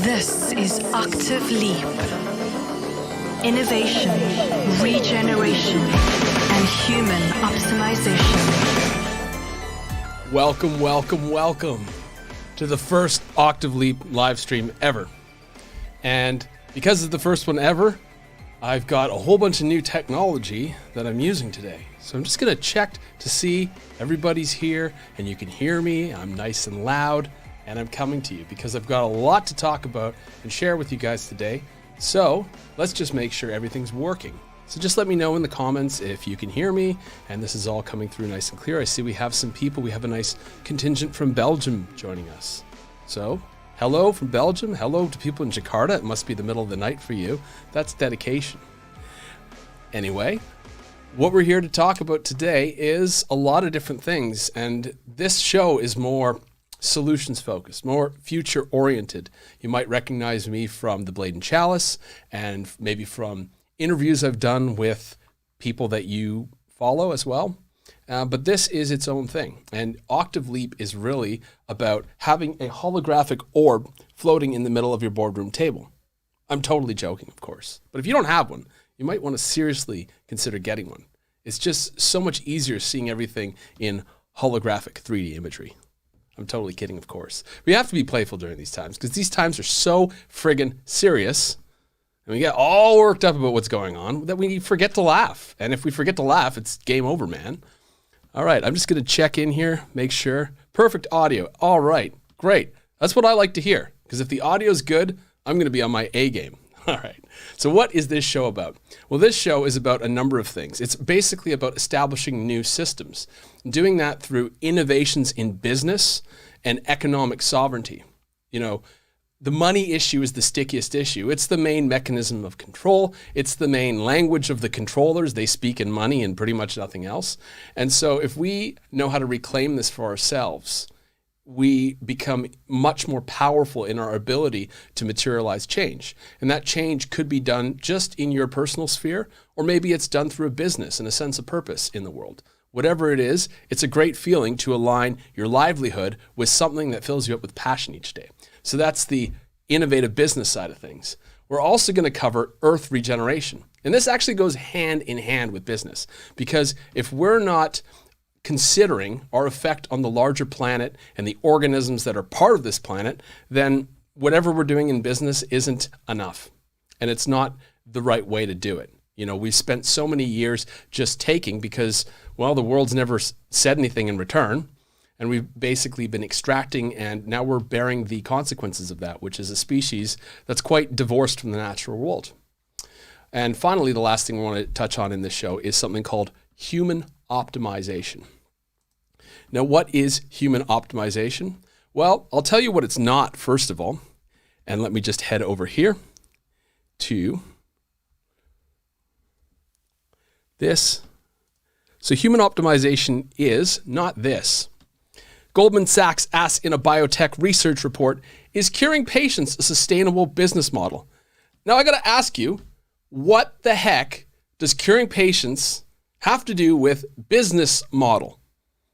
This is Octave Leap. Innovation, regeneration, and human optimization. Welcome to the first Octave Leap Livestream ever. And because it's the first one ever, I've got a whole bunch of new technology that I'm using today. So I'm just gonna check to see everybody's here and you can hear me. I'm nice and loud and I'm coming to you because I've got a lot to talk about and share with you guys today. So let's just make sure everything's working. So just let me know in the comments if you can hear me and this is all coming through nice and clear. I see we have some people. We have a nice contingent from Belgium joining us. So hello from Belgium. Hello to people in Jakarta. It must be the middle of the night for you. That's dedication. Anyway, what we're here to talk about today is a lot of different things. And this show is more solutions focused, more future oriented. You might recognize me from the Blade and Chalice and maybe from interviews I've done with people that you follow as well. But this is its own thing. And Octave Leap is really about having a holographic orb floating in the middle of your boardroom table. I'm totally joking, of course. But if you don't have one, you might want to seriously consider getting one. It's just so much easier seeing everything in holographic 3D imagery. I'm totally kidding, of course. We have to be playful during these times because these times are so friggin' serious and we get all worked up about what's going on that we forget to laugh. And if we forget to laugh, it's game over, man. All right, I'm just gonna check in here, make sure. Perfect audio. All right, great. That's what I like to hear because if the audio's good, I'm gonna be on my A game. All right, so what is this show about? Well, this show is about a number of things. It's basically about establishing new systems, doing that through innovations in business and economic sovereignty. You know, the money issue is the stickiest issue. It's the main mechanism of control. It's the main language of the controllers. They speak in money and pretty much nothing else. And so if we know how to reclaim this for ourselves, we become much more powerful in our ability to materialize change. And that change could be done just in your personal sphere, or maybe it's done through a business and a sense of purpose in the world. Whatever it is, it's a great feeling to align your livelihood with something that fills you up with passion each day. So that's the innovative business side of things. We're also going to cover earth regeneration. And this actually goes hand in hand with business, because if we're not considering our effect on the larger planet and the organisms that are part of this planet, then whatever we're doing in business isn't enough. And it's not the right way to do it. You know, we've spent so many years just taking because, well, the world's never said anything in return. And we've basically been extracting, and now we're bearing the consequences of that, which is a species that's quite divorced from the natural world. And finally, the last thing we want to touch on in this show is something called human optimization. Now, what is human optimization? Well, I'll tell you what it's not, first of all. And let me just head over here to this. So human optimization is not this. Goldman Sachs asks in a biotech research report, is curing patients a sustainable business model? Now I gotta ask you, what the heck does curing patients have to do with business model?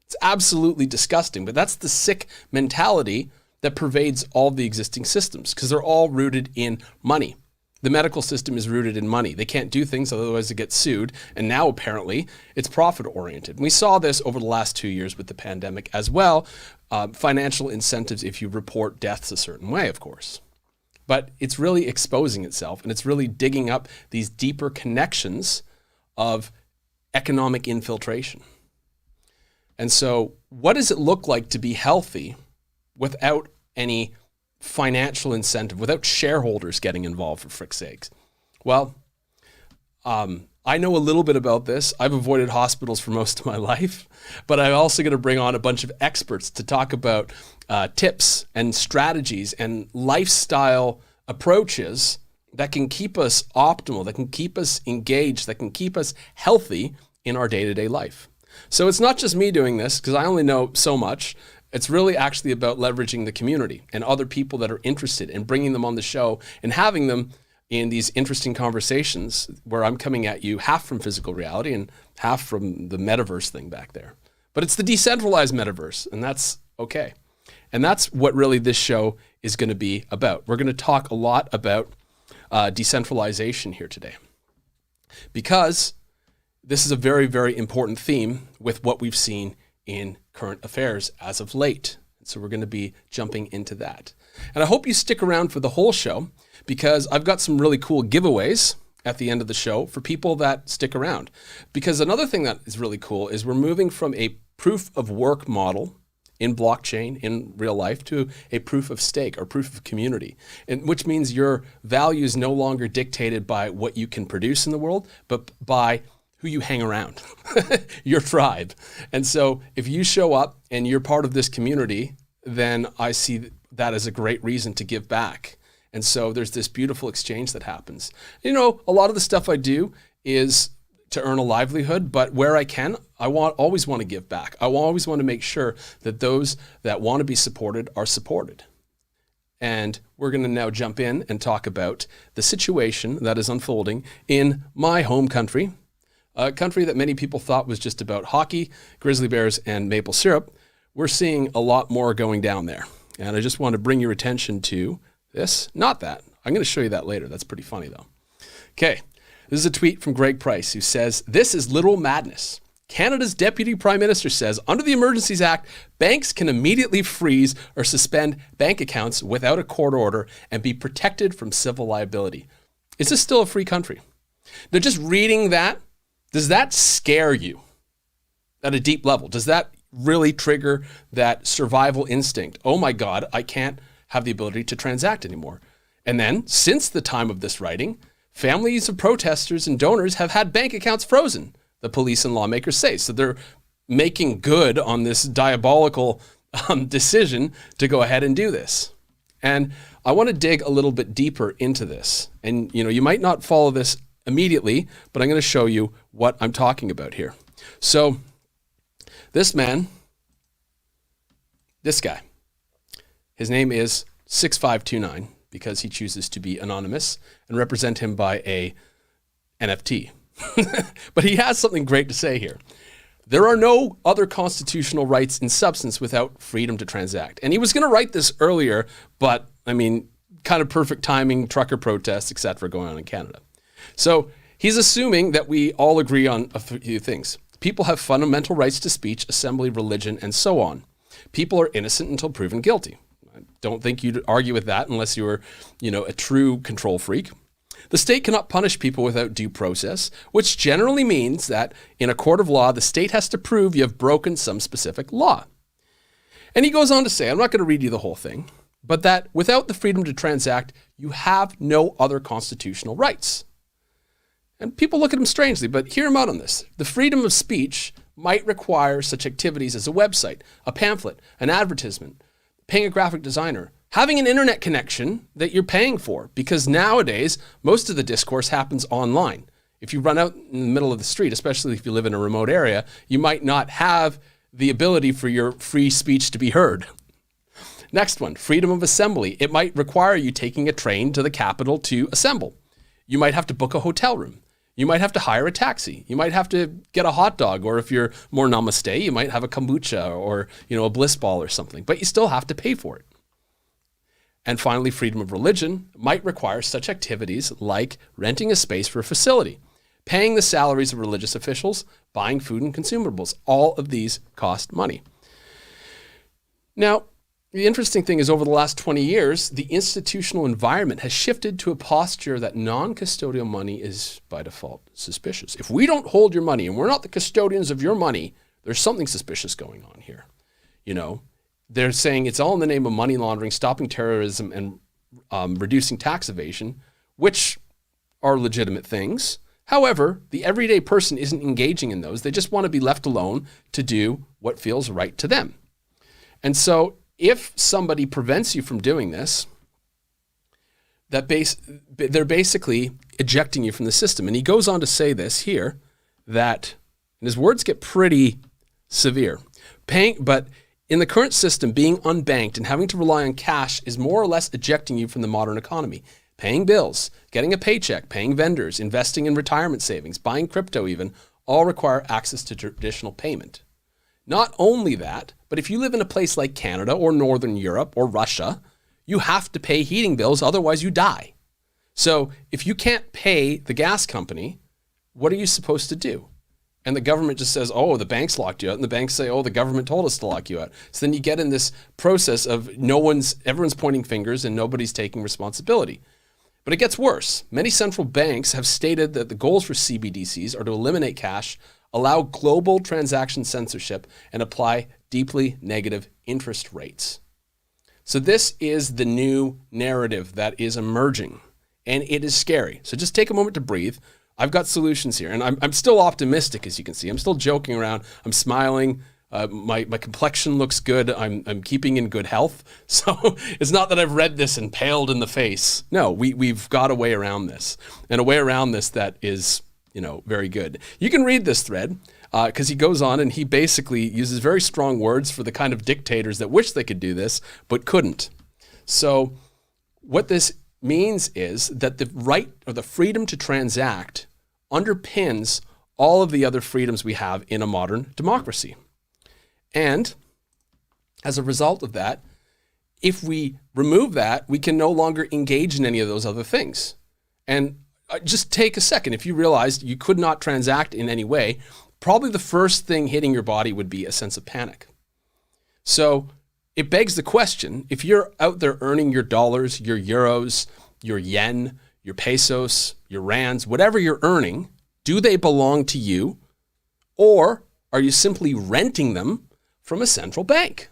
It's absolutely disgusting, but that's the sick mentality that pervades all the existing systems because they're all rooted in money. The medical system is rooted in money. They can't do things, otherwise they get sued. And now apparently it's profit oriented. And we saw this over the last 2 years with the pandemic as well. Financial incentives if you report deaths a certain way, of course. But it's really exposing itself and it's really digging up these deeper connections of economic infiltration. And so what does it look like to be healthy without any financial incentive, without shareholders getting involved, for frick's sakes? Well, I know a little bit about this. I've avoided hospitals for most of my life, but I'm also going to bring on a bunch of experts to talk about tips and strategies and lifestyle approaches that can keep us optimal, that can keep us engaged, that can keep us healthy in our day-to-day life. So it's not just me doing this because I only know so much. It's really actually about leveraging the community and other people that are interested and bringing them on the show and having them in these interesting conversations where I'm coming at you half from physical reality and half from the metaverse thing back there. But it's the decentralized metaverse, and that's okay. And that's what really this show is going to be about. We're going to talk a lot about decentralization here today, because this is a very, very important theme with what we've seen in current affairs as of late. So we're going to be jumping into that. And I hope you stick around for the whole show, because I've got some really cool giveaways at the end of the show for people that stick around. Because another thing that is really cool is we're moving from a proof of work model in blockchain, in real life, to a proof of stake or proof of community, and which means your value is no longer dictated by what you can produce in the world, but by who you hang around, your tribe. And so if you show up and you're part of this community, then I see that as a great reason to give back. And so there's this beautiful exchange that happens. You know, a lot of the stuff I do is to earn a livelihood, but where I can, always want to give back. I always want to make sure that those that want to be supported are supported. And we're going to now jump in and talk about the situation that is unfolding in my home country, a country that many people thought was just about hockey, grizzly bears, and maple syrup. We're seeing a lot more going down there. And I just want to bring your attention to this, not that. I'm going to show you that later. That's pretty funny though. Okay, this is a tweet from Greg Price, who says, "This is literal madness. Canada's Deputy Prime Minister says under the Emergencies Act, banks can immediately freeze or suspend bank accounts without a court order and be protected from civil liability." Is this still a free country? Now, just reading that, does that scare you at a deep level? Does that really trigger that survival instinct? Oh my God, I can't have the ability to transact anymore. And then, since the time of this writing, families of protesters and donors have had bank accounts frozen, the police and lawmakers say. So they're making good on this diabolical decision to go ahead and do this. And I want to dig a little bit deeper into this. And you might not follow this immediately, but I'm going to show you what I'm talking about here. So this man, this guy, his name is 6529 because he chooses to be anonymous and represent him by a NFT. But he has something great to say here. There are no other constitutional rights in substance without freedom to transact. And he was going to write this earlier, but I mean, kind of perfect timing, trucker protests, etc., going on in Canada. So he's assuming that we all agree on a few things. People have fundamental rights to speech, assembly, religion, and so on. People are innocent until proven guilty. I don't think you'd argue with that unless you were, a true control freak. The state cannot punish people without due process, which generally means that in a court of law, the state has to prove you have broken some specific law. And he goes on to say, I'm not going to read you the whole thing, but that without the freedom to transact, you have no other constitutional rights. And people look at him strangely, but hear him out on this. The freedom of speech might require such activities as a website, a pamphlet, an advertisement, paying a graphic designer, having an internet connection that you're paying for, because nowadays, most of the discourse happens online. If you run out in the middle of the street, especially if you live in a remote area, you might not have the ability for your free speech to be heard. Next one, freedom of assembly. It might require you taking a train to the capital to assemble. You might have to book a hotel room. You might have to hire a taxi. You might have to get a hot dog, or if you're more namaste, you might have a kombucha or, a bliss ball or something, but you still have to pay for it. And finally, freedom of religion might require such activities like renting a space for a facility, paying the salaries of religious officials, buying food and consumables. All of these cost money. Now, the interesting thing is over the last 20 years, the institutional environment has shifted to a posture that non-custodial money is by default suspicious. If we don't hold your money and we're not the custodians of your money, there's something suspicious going on here. They're saying it's all in the name of money laundering, stopping terrorism, and reducing tax evasion, which are legitimate things. However, the everyday person isn't engaging in those. They just want to be left alone to do what feels right to them. And so if somebody prevents you from doing this, they're basically ejecting you from the system. And he goes on to say this here, that, and his words get pretty severe, but in the current system, being unbanked and having to rely on cash is more or less ejecting you from the modern economy. Paying bills, getting a paycheck, paying vendors, investing in retirement savings, buying crypto even, all require access to traditional payment. Not only that, But if you live in a place like Canada or Northern Europe or Russia, you have to pay heating bills, otherwise you die. So if you can't pay the gas company, what are you supposed to do? And the government just says, oh, the banks locked you out. And the banks say, oh, the government told us to lock you out. So then you get in this process of everyone's pointing fingers and nobody's taking responsibility. But it gets worse. Many central banks have stated that the goals for CBDCs are to eliminate cash, allow global transaction censorship, and apply deeply negative interest rates. So this is the new narrative that is emerging, and it is scary. So just take a moment to breathe. I've got solutions here, and I'm still optimistic, as you can see. I'm still joking around. I'm smiling. My complexion looks good. I'm keeping in good health. So it's not that I've read this and paled in the face. No, we've got a way around this, and a way around this that is, very good. You can read this thread because he goes on and he basically uses very strong words for the kind of dictators that wish they could do this but couldn't. So what this means is that the right or the freedom to transact underpins all of the other freedoms we have in a modern democracy. And as a result of that, if we remove that, we can no longer engage in any of those other things. And just take a second. If you realized you could not transact in any way, probably the first thing hitting your body would be a sense of panic. So it begs the question, if you're out there earning your dollars, your euros, your yen, your pesos, your rands, whatever you're earning, do they belong to you? Or are you simply renting them from a central bank?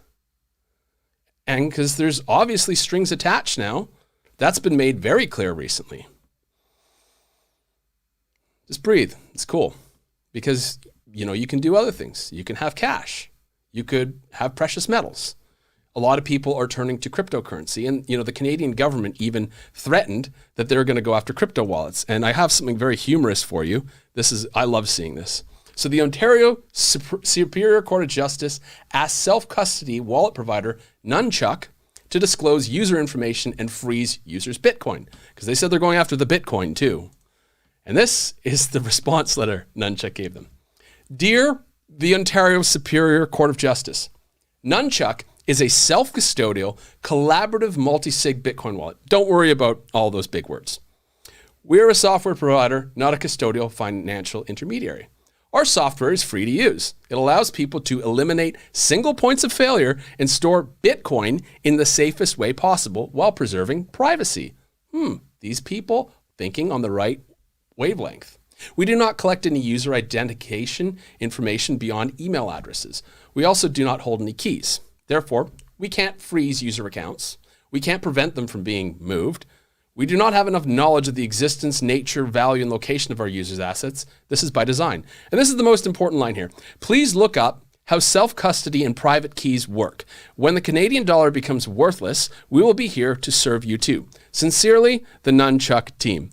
And because there's obviously strings attached now, that's been made very clear recently. Just breathe. It's cool. Because, you can do other things. You can have cash. You could have precious metals. A lot of people are turning to cryptocurrency. And, the Canadian government even threatened that they're going to go after crypto wallets. And I have something very humorous for you. I love seeing this. So the Ontario Superior Court of Justice asked self-custody wallet provider Nunchuck to disclose user information and freeze users' Bitcoin. Because they said they're going after the Bitcoin too. And this is the response letter Nunchuck gave them. Dear the Ontario Superior Court of Justice, Nunchuck is a self-custodial, collaborative multi-sig Bitcoin wallet. Don't worry about all those big words. We're a software provider, not a custodial financial intermediary. Our software is free to use. It allows people to eliminate single points of failure and store Bitcoin in the safest way possible while preserving privacy. These people thinking on the right wavelength. We do not collect any user identification information beyond email addresses. We also do not hold any keys. Therefore, we can't freeze user accounts. We can't prevent them from being moved. We do not have enough knowledge of the existence, nature, value, and location of our users' assets. This is by design. And this is the most important line here. Please look up how self-custody and private keys work. When the Canadian dollar becomes worthless, we will be here to serve you too. Sincerely, the Nunchuck team.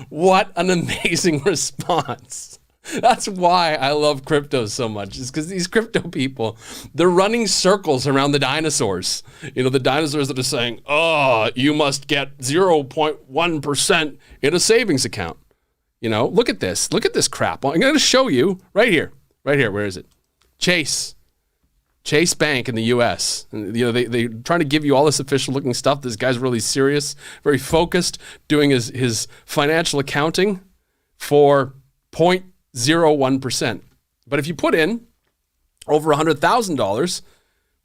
What an amazing response. That's why I love crypto so much, is because these crypto people, they're running circles around the dinosaurs. The dinosaurs that are saying, you must get 0.1% in a savings account. Look at this. Look at this crap. I'm going to show you right here. Where is it? Chase Bank in the U.S. And, they're trying to give you all this official looking stuff. This guy's really serious, very focused, doing his financial accounting for 0.01%. But if you put in over $100,000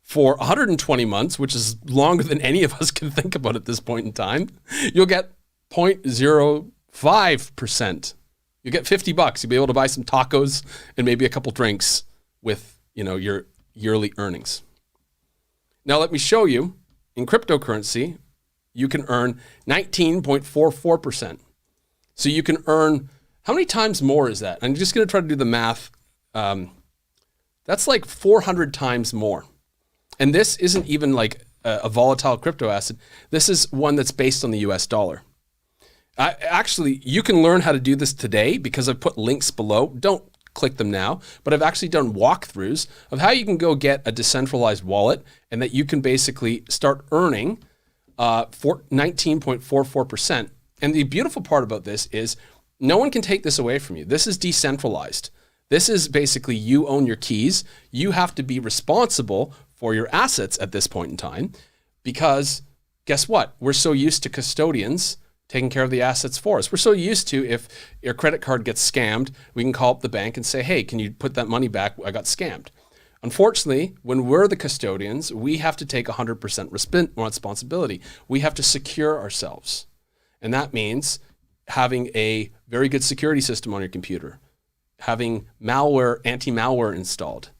for 120 months, which is longer than any of us can think about at this point in time, you'll get 0.05%. You get $50. You'll be able to buy some tacos and maybe a couple drinks with, your yearly earnings. Now let me show you, in cryptocurrency, you can earn 19.44%. So you can earn, how many times more is that? I'm just going to try to do the math. That's like 400 times more. And this isn't even like a volatile crypto asset. This is one that's based on the US dollar. Actually, you can learn how to do this today because I've put links below. Don't click them now, but I've actually done walkthroughs of how you can go get a decentralized wallet and that you can basically start earning 19.44%. And the beautiful part about this is no one can take this away from you. This is decentralized. This is basically you own your keys. You have to be responsible for your assets at this point in time, because guess what? We're so used to custodians taking care of the assets for us. We're so used to, if your credit card gets scammed, we can call up the bank and say, hey, can you put that money back? I got scammed. Unfortunately, when we're the custodians, we have to take 100% responsibility. We have to secure ourselves. And that means having a very good security system on your computer, having malware, anti-malware installed,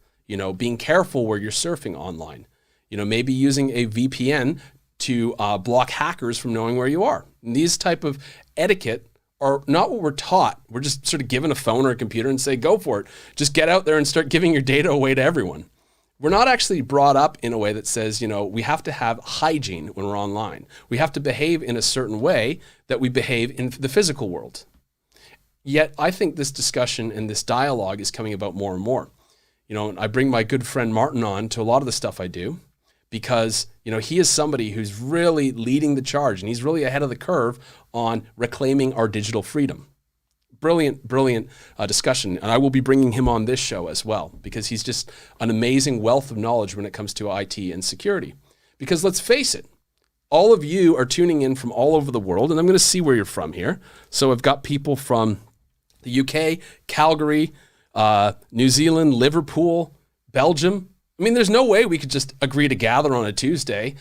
being careful where you're surfing online, maybe using a VPN to block hackers from knowing where you are. And these type of etiquette are not what we're taught. We're just sort of given a phone or a computer and say, go for it. Just get out there and start giving your data away to everyone. We're not actually brought up in a way that says, we have to have hygiene when we're online. We have to behave in a certain way that we behave in the physical world. Yet I think this discussion and this dialogue is coming about more and more. I bring my good friend Martin on to a lot of the stuff I do, because he is somebody who's really leading the charge, and he's really ahead of the curve on reclaiming our digital freedom. Brilliant discussion. And I will be bringing him on this show as well, because he's just an amazing wealth of knowledge when it comes to IT and security. Because let's face it, all of you are tuning in from all over the world, and I'm going to see where you're from here. So I've got people from the UK, Calgary, New Zealand, Liverpool, Belgium. I mean, there's no way we could just agree to gather on a Tuesday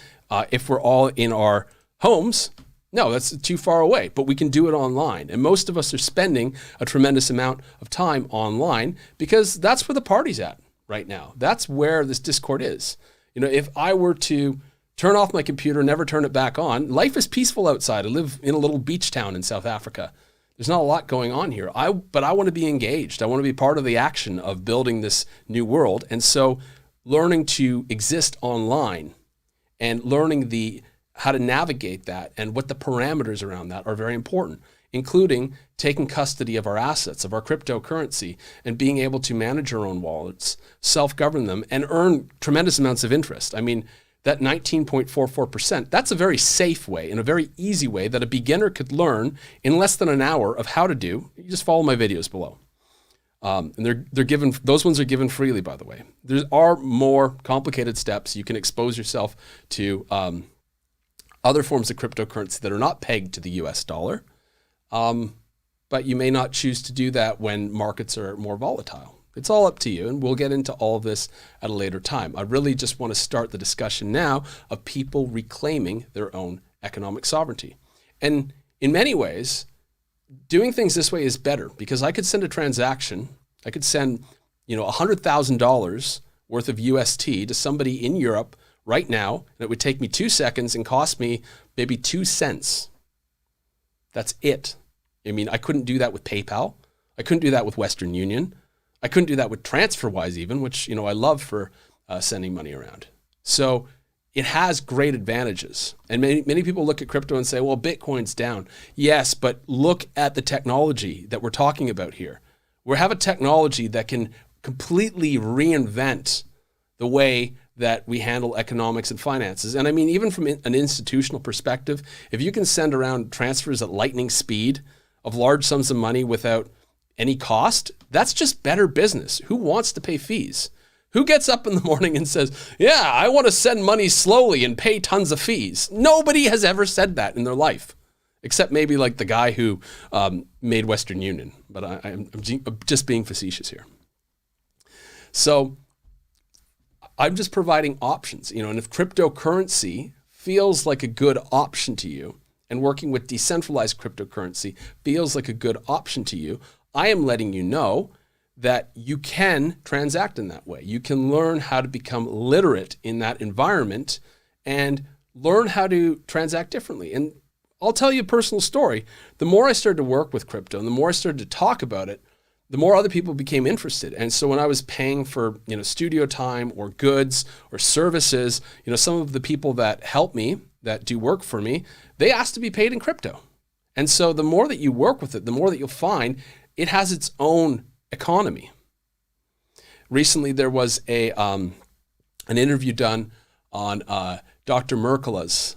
if we're all in our homes. No, that's too far away, but we can do it online. And most of us are spending a tremendous amount of time online, because that's where the party's at right now. That's where this Discord is. If I were to turn off my computer, never turn it back on, life is peaceful outside. I live in a little beach town in South Africa. There's not a lot going on here. But I want to be engaged. I want to be part of the action of building this new world. And so learning to exist online and learning how to navigate that and what the parameters around that are very important, including taking custody of our assets, of our cryptocurrency, and being able to manage our own wallets, self-govern them, and earn tremendous amounts of interest. I mean, that 19.44%, that's a very safe way and a very easy way that a beginner could learn in less than an hour of how to do. You just follow my videos below. And they're given, those ones are given freely, by the way. There are more complicated steps. You can expose yourself to other forms of cryptocurrency that are not pegged to the US dollar. But you may not choose to do that when markets are more volatile. It's all up to you, and we'll get into all of this at a later time. I really just want to start the discussion now of people reclaiming their own economic sovereignty. And in many ways, doing things this way is better, because I could send a transaction. I could send, $100,000 worth of UST to somebody in Europe right now, and it would take me 2 seconds and cost me maybe 2 cents. That's it. I mean, I couldn't do that with PayPal. I couldn't do that with Western Union. I couldn't do that with TransferWise even, which, I love for sending money around. So it has great advantages. And many people look at crypto and say, well, Bitcoin's down. Yes, but look at the technology that we're talking about here. We have a technology that can completely reinvent the way that we handle economics and finances. And I mean, even from an institutional perspective, if you can send around transfers at lightning speed of large sums of money without any cost, that's just better business. Who wants to pay fees? Who gets up in the morning and says, yeah, I want to send money slowly and pay tons of fees? Nobody has ever said that in their life, except maybe like the guy who made Western Union. But I'm just being facetious here. So I'm just providing options, and if cryptocurrency feels like a good option to you, and working with decentralized cryptocurrency feels like a good option to you, I am letting you know that you can transact in that way. You can learn how to become literate in that environment and learn how to transact differently. And I'll tell you a personal story. The more I started to work with crypto and the more I started to talk about it, the more other people became interested. And so when I was paying for, studio time or goods or services, some of the people that help me, that do work for me, they asked to be paid in crypto. And so the more that you work with it, the more that you'll find it has its own economy. Recently, there was an interview done on Dr. Merkela's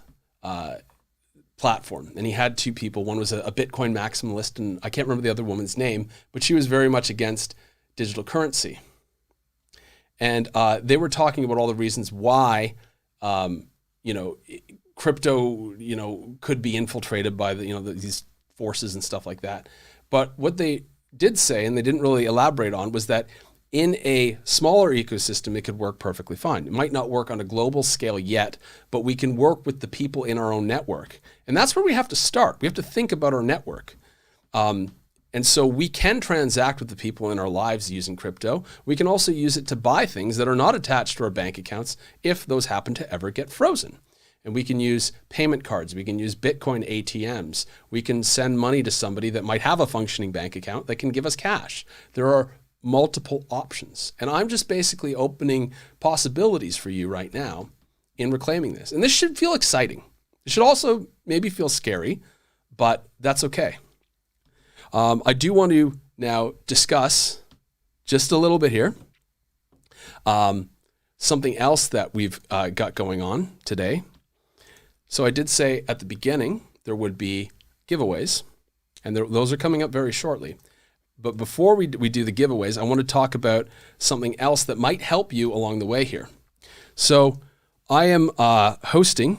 platform, and he had two people. One was a Bitcoin maximalist, and I can't remember the other woman's name, but she was very much against digital currency. And they were talking about all the reasons why, crypto, could be infiltrated by these forces and stuff like that. But what they did say, and they didn't really elaborate on, was that in a smaller ecosystem, it could work perfectly fine. It might not work on a global scale yet, but we can work with the people in our own network. And that's where we have to start. We have to think about our network. And so we can transact with the people in our lives using crypto. We can also use it to buy things that are not attached to our bank accounts if those happen to ever get frozen. And we can use payment cards. We can use Bitcoin ATMs. We can send money to somebody that might have a functioning bank account that can give us cash. There are multiple options. And I'm just basically opening possibilities for you right now in reclaiming this. And this should feel exciting. It should also maybe feel scary, but that's okay. I do want to now discuss just a little bit here something else that we've got going on today. So I did say at the beginning there would be giveaways, and those are coming up very shortly. But before we do the giveaways, I want to talk about something else that might help you along the way here. So I am hosting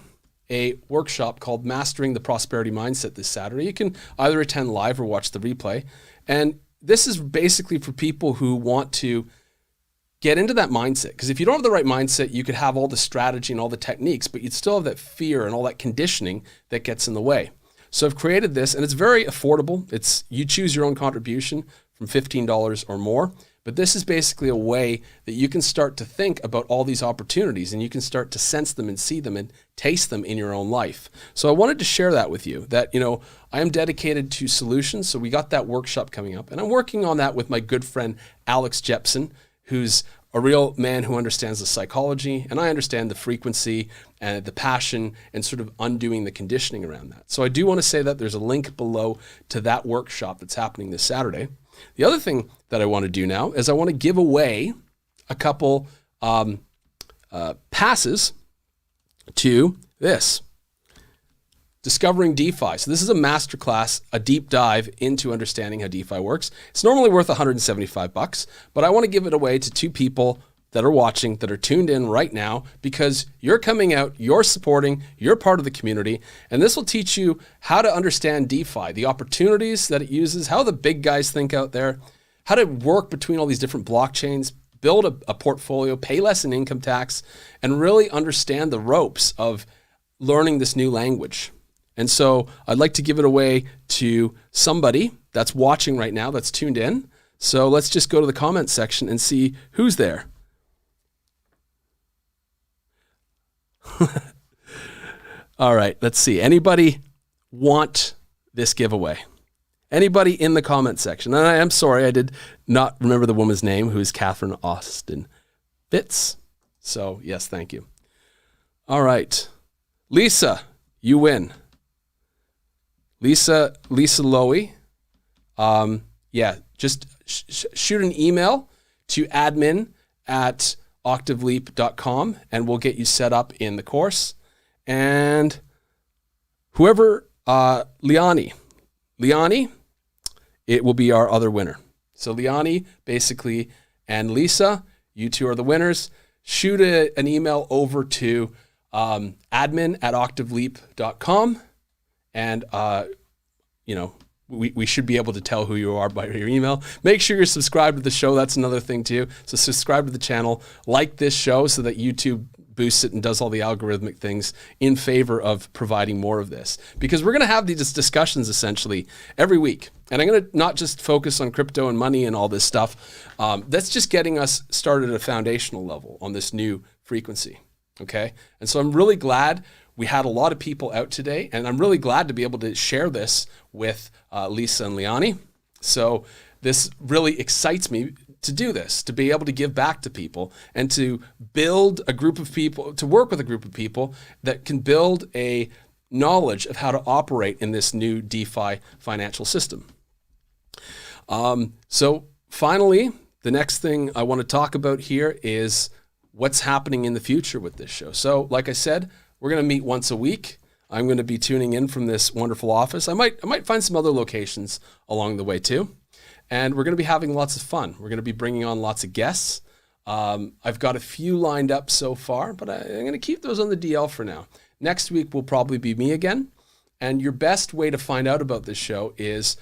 a workshop called Mastering the Prosperity Mindset this Saturday. You can either attend live or watch the replay. And this is basically for people who want to get into that mindset. Because if you don't have the right mindset, you could have all the strategy and all the techniques, but you'd still have that fear and all that conditioning that gets in the way. So I've created this, and it's very affordable. You choose your own contribution from $15 or more. But this is basically a way that you can start to think about all these opportunities, and you can start to sense them and see them and taste them in your own life. So I wanted to share that with you, that, I am dedicated to solutions. So we got that workshop coming up, and I'm working on that with my good friend, Alex Jepson, who's a real man who understands the psychology, and I understand the frequency and the passion and sort of undoing the conditioning around that. So I do want to say that there's a link below to that workshop that's happening this Saturday. The other thing that I want to do now is I want to give away a couple passes to this, Discovering DeFi. So this is a masterclass, a deep dive into understanding how DeFi works. It's normally worth $175, but I want to give it away to two people that are watching, that are tuned in right now, because you're coming out, you're supporting, you're part of the community, and this will teach you how to understand DeFi, the opportunities that it uses, how the big guys think out there, how to work between all these different blockchains, build a portfolio, pay less in income tax, and really understand the ropes of learning this new language. And so I'd like to give it away to somebody that's watching right now, that's tuned in. So let's just go to the comments section and see who's there. All right, let's see. Anybody want this giveaway? Anybody in the comment section? And I am sorry, I did not remember the woman's name, who is Catherine Austin Fitz. So yes, thank you. All right, Lisa, you win. Lisa Lowy. Just shoot an email to admin@octaveleap.com and we'll get you set up in the course. And whoever, Liani, it will be our other winner. So Liani, basically, and Lisa, you two are the winners. Shoot an email over to admin@octaveleap.com. And, we should be able to tell who you are by your email. Make sure you're subscribed to the show. That's another thing too. So subscribe to the channel, like this show so that YouTube boosts it and does all the algorithmic things in favor of providing more of this. Because we're going to have these discussions essentially every week. And I'm going to not just focus on crypto and money and all this stuff. That's just getting us started at a foundational level on this new frequency. Okay. And so I'm really glad we had a lot of people out today, and I'm really glad to be able to share this with Lisa and Liani. So this really excites me to do this, to be able to give back to people and to build a group of people, to work with a group of people that can build a knowledge of how to operate in this new DeFi financial system. So finally, the next thing I want to talk about here is what's happening in the future with this show. So like I said, we're going to meet once a week. I'm going to be tuning in from this wonderful office. I might find some other locations along the way too. and we're going to be having lots of fun. We're going to be bringing on lots of guests. I've got a few lined up so far, but I'm going to keep those on the DL for now. Next week will probably be me again. And your best way to find out about this show is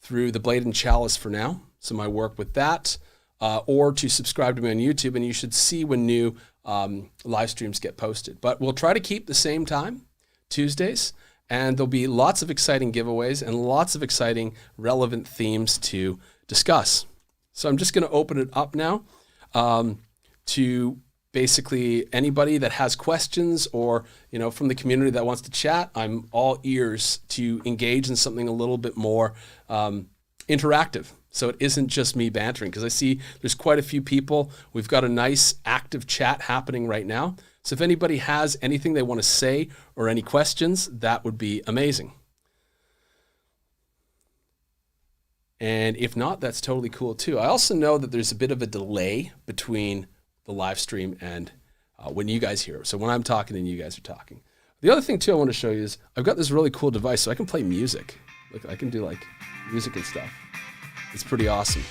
through the Blade and Chalice for now. So my work with that, or to subscribe to me on YouTube, and you should see when new live streams get posted. But we'll try to keep the same time, Tuesdays, and there'll be lots of exciting giveaways and lots of exciting relevant themes to discuss. So I'm just going to open it up now to basically anybody that has questions or, from the community that wants to chat. I'm all ears to engage in something a little bit more interactive. So it isn't just me bantering, because I see there's quite a few people. We've got a nice active chat happening right now. So if anybody has anything they want to say or any questions, that would be amazing. And if not, that's totally cool too. I also know that there's a bit of a delay between the live stream and when you guys hear it. So when I'm talking and you guys are talking. The other thing too I want to show you is I've got this really cool device so I can play music. Look, I can do like music and stuff. It's pretty awesome.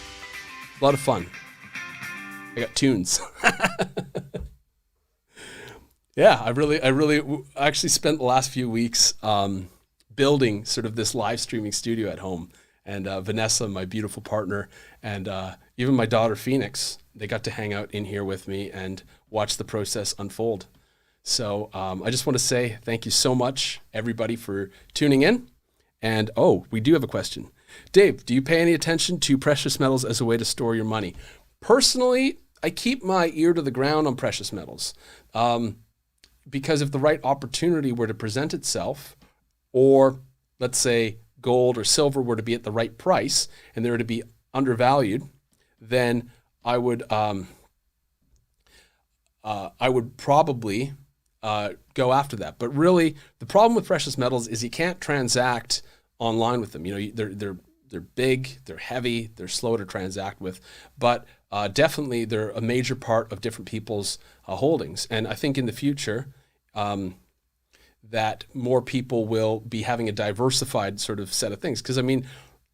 A lot of fun. I got tunes. Yeah, I actually spent the last few weeks building sort of this live streaming studio at home. And Vanessa, my beautiful partner, and even my daughter Phoenix, they got to hang out in here with me and watch the process unfold. So I just want to say thank you so much, everybody, for tuning in. And we do have a question. Dave, do you pay any attention to precious metals as a way to store your money? Personally, I keep my ear to the ground on precious metals because if the right opportunity were to present itself, or let's say gold or silver were to be at the right price and they were to be undervalued, then I would probably go after that. But really, the problem with precious metals is you can't transact online with them. They're big, they're heavy, they're slow to transact with, but definitely they're a major part of different people's holdings. And I think in the future, that more people will be having a diversified sort of set of things. Because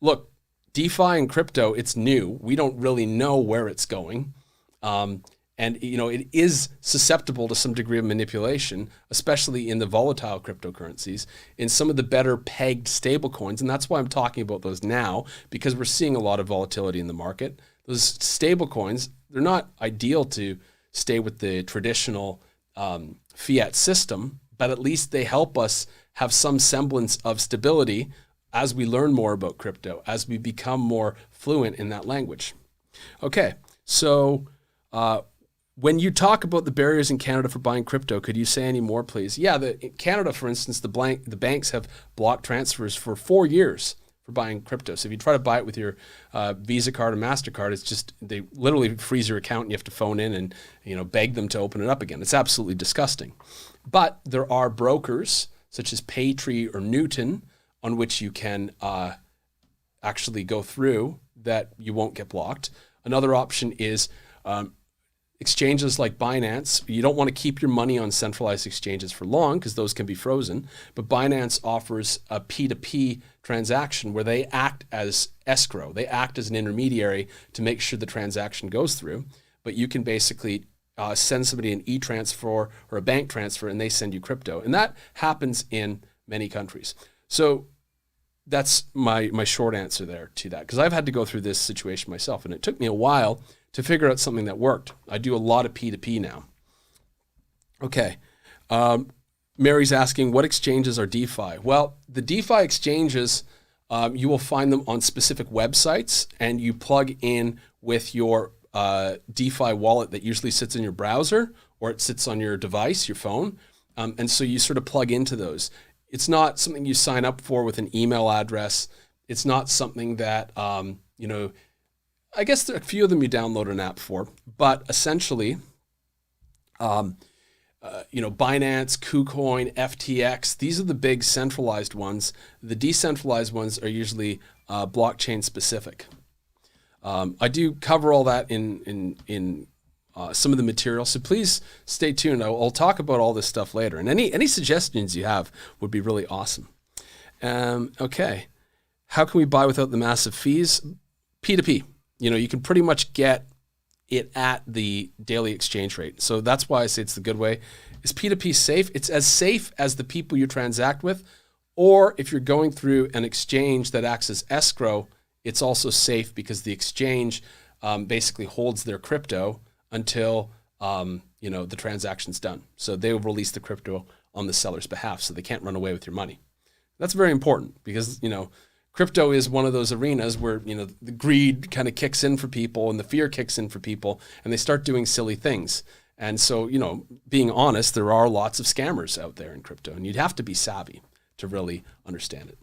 look, DeFi and crypto, it's new. We don't really know where it's going. And it is susceptible to some degree of manipulation, especially in the volatile cryptocurrencies, in some of the better pegged stablecoins. And that's why I'm talking about those now, because we're seeing a lot of volatility in the market. Those stablecoins, they're not ideal to stay with the traditional fiat system, but at least they help us have some semblance of stability as we learn more about crypto, as we become more fluent in that language. Okay, so when you talk about the barriers in Canada for buying crypto, could you say any more, please? Yeah, in Canada, for instance, the banks have blocked transfers for 4 years for buying crypto. So if you try to buy it with your Visa card or MasterCard, it's just, they literally freeze your account and you have to phone in and beg them to open it up again. It's absolutely disgusting. But there are brokers such as Paytree or Newton on which you can actually go through that you won't get blocked. Another option is exchanges like Binance. You don't want to keep your money on centralized exchanges for long because those can be frozen, but Binance offers a P2P transaction where they act as escrow. They act as an intermediary to make sure the transaction goes through, but you can basically send somebody an e-transfer or a bank transfer and they send you crypto. And that happens in many countries. So that's my short answer there to that, because I've had to go through this situation myself and it took me a while to figure out something that worked. I do a lot of P2P now. Okay. Mary's asking, what exchanges are DeFi? Well, the DeFi exchanges, you will find them on specific websites and you plug in with your DeFi wallet that usually sits in your browser or it sits on your device, your phone. And so you sort of plug into those. It's not something you sign up for with an email address. It's not something that, I guess there are a few of them you download an app for, but essentially, Binance, KuCoin, FTX, these are the big centralized ones. The decentralized ones are usually blockchain specific. I do cover all that in some of the material, so please stay tuned. I'll talk about all this stuff later, and any suggestions you have would be really awesome. Okay, how can we buy without the massive fees? P2P. You can pretty much get it at the daily exchange rate. So that's why I say it's the good way. Is P2P safe? It's as safe as the people you transact with, or if you're going through an exchange that acts as escrow, it's also safe because the exchange basically holds their crypto until the transaction's done. So they will release the crypto on the seller's behalf, so they can't run away with your money. That's very important because crypto is one of those arenas where the greed kind of kicks in for people and the fear kicks in for people, and they start doing silly things. And so being honest, there are lots of scammers out there in crypto, and you'd have to be savvy to really understand it.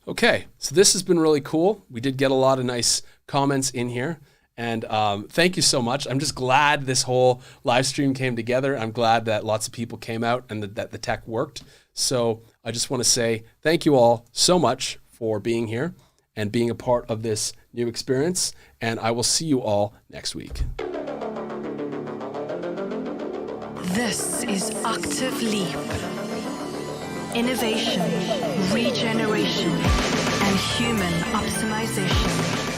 Okay, so this has been really cool. We did get a lot of nice comments in here, and thank you so much. I'm just glad this whole live stream came together. I'm glad that lots of people came out and that the tech worked. So I just want to say thank you all so much for being here and being a part of this new experience, and I will see you all next week. This is Octave Leap. Innovation, regeneration, and human optimization.